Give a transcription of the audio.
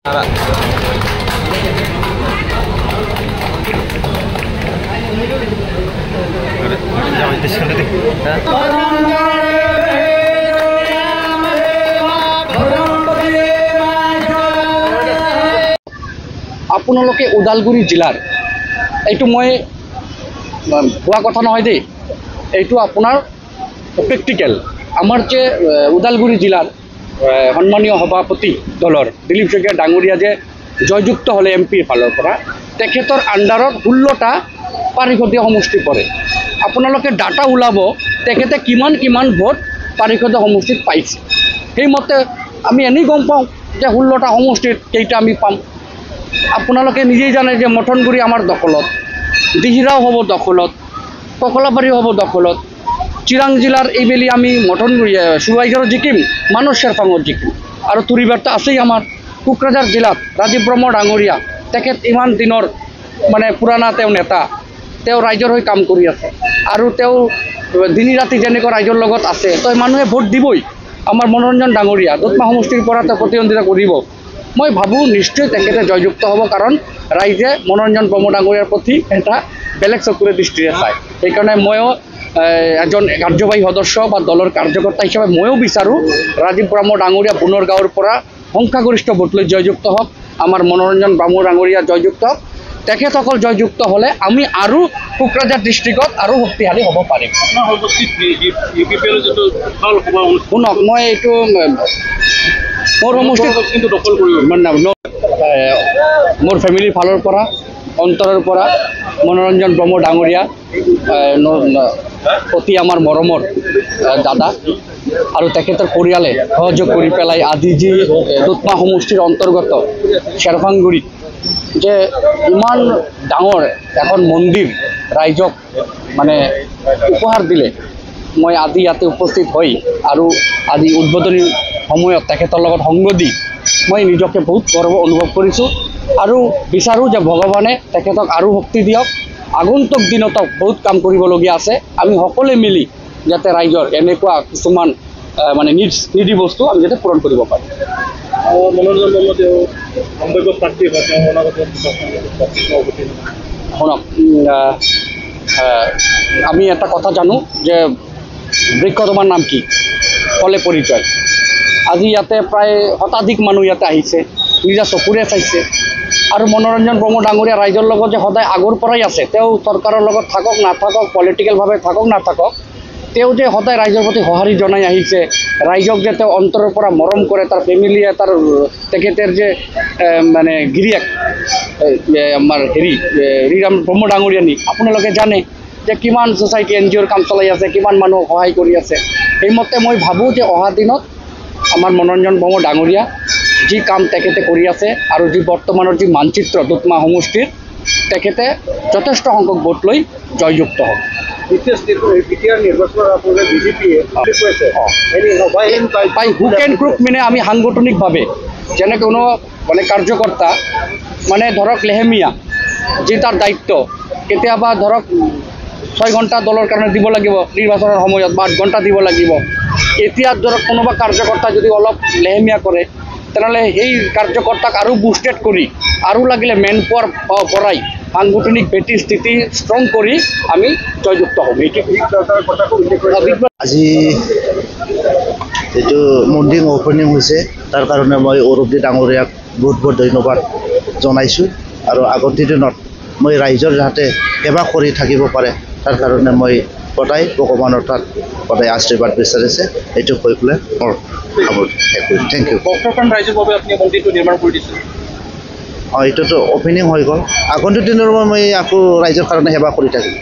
আপোনালোকে ওদালগুৰি জিলাৰ এইটো মই কোৱা কথা নহয় দেই, এইটো আপোনাৰ প্ৰেক্টিকেল। আমাৰ যে ওদালগুৰি জিলাৰ সন্মানীয় সভাপতি দলৰ দিলীপ শইকীয়া ডাঙৰীয়া যে জয়যুক্ত হ'লে এমপিৰ ফালৰ পৰা, তেখেতৰ আণ্ডাৰত 16টা পাৰিষদীয় সমষ্টি পৰে। আপোনালোকে ডাটা ওলাব তেখেতে কিমান ভোট পাৰিষদীয় সমষ্টিত পাইছে। সেইমতে আমি এনেই গম পাওঁ যে 16টা সমষ্টিত কেইটা আমি পাম। আপোনালোকে নিজেই জানে যে মথনগুৰি আমাৰ দখলত, দিহিৰাও হ'ব দখলত, ককলাবাৰীও হ'ব দখলত। চিৰাং জিলাৰ এইবেলি আমি মথনগুৰি চুৱাইজাৰত জিকিম, মানস শ্বেৰফাঙত জিকিম। আৰু তুৰিবাৰটো আছেই আমাৰ। কোকৰাঝাৰ জিলাত ৰাজীৱ ব্ৰহ্ম ডাঙৰীয়া, তেখেত ইমান দিনৰ মানে পুৰণা তেওঁ নেতা, তেওঁ ৰাইজৰ হৈ কাম কৰি আছে আৰু তেওঁ দিনী ৰাতি যেনেকৈ ৰাইজৰ লগত আছে, তই মানুহে ভোট দিবই। আমাৰ মনোৰঞ্জন ডাঙৰীয়া দুধমা সমষ্টিৰ পৰা তেওঁ প্ৰতিদ্বন্দ্বিতা কৰিব। মই ভাবোঁ নিশ্চয় তেখেতে জয়যুক্ত হ'ব, কাৰণ ৰাইজে মনোৰঞ্জন ব্ৰহ্ম ডাঙৰীয়াৰ প্ৰতি এটা বেলেগ চকুৰে দৃষ্টিৰে চায়। সেইকাৰণে ময়ো এজন কাৰ্যবাহী সদস্য বা দলৰ কাৰ্যকৰ্তা হিচাপে ময়ো বিচাৰোঁ ৰাজীৱ ব্ৰহ্ম ডাঙৰীয়া পুনৰ গাঁৱৰ পৰা সংখ্যাগৰিষ্ঠ ভোট লৈ জয়যুক্ত হওক, আমাৰ মনোৰঞ্জন ব্ৰহ্ম ডাঙৰীয়া জয়যুক্ত হওক। তেখেতসকল জয়যুক্ত হ'লে আমি আৰু কোকৰাঝাৰ ডিষ্ট্ৰিক্টত আৰু শক্তিশালী হ'ব পাৰিম। শুনক, মই এইটো মোৰ সমষ্টিত মোৰ ফেমিলিৰ ফালৰ পৰা, অন্তৰৰ পৰা মনোৰঞ্জন ব্ৰহ্ম ডাঙৰীয়া অতি আমাৰ মৰমৰ দাদা, আৰু তেখেতৰ পৰিয়ালে সহযোগ কৰি পেলাই আজি যি দুধমা সমষ্টিৰ অন্তৰ্গত শ্বেৰফাংগুৰিত যে ইমান ডাঙৰ এখন মন্দিৰ ৰাইজক মানে উপহাৰ দিলে, মই আজি ইয়াতে উপস্থিত হৈ আৰু আজি উদ্বোধনীৰ সময়ত তেখেতৰ লগত সংগ দি মই নিজকে বহুত গৰ্ব অনুভৱ কৰিছোঁ আৰু বিচাৰোঁ যে ভগৱানে তেখেতক আৰু শক্তি দিয়ক। আগন্তুক দিনত বহুত কাম কৰিবলগীয়া আছে। আমি সকলোৱে মিলি যাতে ৰাইজৰ এনেকুৱা কিছুমান মানে নিডি বস্তু আমি যাতে পূৰণ কৰিব পাৰোঁ। শুনক, আমি এটা কথা জানো যে বৃক্ষ তোমাৰ নাম কি, ফলে পৰিচয়। আজি ইয়াতে প্ৰায় শতাধিক মানুহ ইয়াতে আহিছে, নিজা চকুৰে চাইছে। আৰু মনোৰঞ্জন ব্ৰহ্ম ডাঙৰীয়া ৰাইজৰ লগত যে সদায় আগৰ পৰাই আছে, তেওঁ চৰকাৰৰ লগত থাকক নাথাকক, পলিটিকেলভাৱে থাকক নাথাকক, তেওঁ যে সদায় ৰাইজৰ প্ৰতি সঁহাৰি জনাই আহিছে, ৰাইজক যে তেওঁ অন্তৰৰ পৰা মৰম কৰে, তাৰ ফেমিলিয়ে তেখেতৰ যে মানে গিৰিয়েক আমাৰ ৰিৰাম ব্ৰহ্ম ডাঙৰীয়া নি, আপোনালোকে জানে যে কিমান ছ'চাইটি NGOৰ কাম চলাই আছে, কিমান মানুহক সহায় কৰি আছে। সেইমতে মই ভাবোঁ যে অহা দিনত আমাৰ মনোৰঞ্জন ব্ৰহ্ম ডাঙৰীয়া যি কাম তেখেতে কৰি আছে আৰু যি বৰ্তমানৰ যি মানচিত্ৰ দুধমা সমষ্টিৰ, তেখেতে যথেষ্ট সংখ্যক ভোট লৈ জয়যুক্ত হ'ব। বাই হুক এণ্ড ক্ৰুক মানে আমি সাংগঠনিকভাৱে যেনে কোনো মানে কাৰ্যকৰ্তা মানে ধৰক লেহেমীয়া যি তাৰ দায়িত্ব, কেতিয়াবা ধৰক 6 ঘণ্টা দলৰ কাৰণে দিব লাগিব নিৰ্বাচনৰ সময়ত, বা 8 ঘণ্টা দিব লাগিব। এতিয়া ধৰক কোনোবা কাৰ্যকৰ্তা যদি অলপ লেহেমীয়া কৰে, তেনেহ'লে সেই কাৰ্যকৰ্তাক আৰু বুষ্টেড কৰি আৰু লাগিলে মেন পাৱাৰ কৰাই সাংগঠনিক ভেটি স্থিতি ষ্ট্ৰং কৰি আমি জয়যুক্ত হ'ম। আজি এইটো মন্দিৰ অ'পেনিং হৈছে, তাৰ কাৰণে মই অৰূপদী ডাঙৰীয়াক বহুত ধন্যবাদ জনাইছোঁ। আৰু আগন্তুক দিনত মই ৰাইজৰ যাতে সেৱা কৰি থাকিব পাৰে, তাৰ কাৰণে মই সদায় ভগৱানৰ তাত সদায় আশীৰ্বাদ বিচাৰিছে। এইটো কৈ পেলাই মোৰ থেংক ইউ। ৰাইজৰ বাবে আপুনি মন্দিৰটো নিৰ্মাণ কৰি দিছে। এইটোতো অ'পেনিং হৈ গ'ল। আগন্তুক দিনৰ মই আকৌ ৰাইজৰ কাৰণে সেৱা কৰি থাকিম।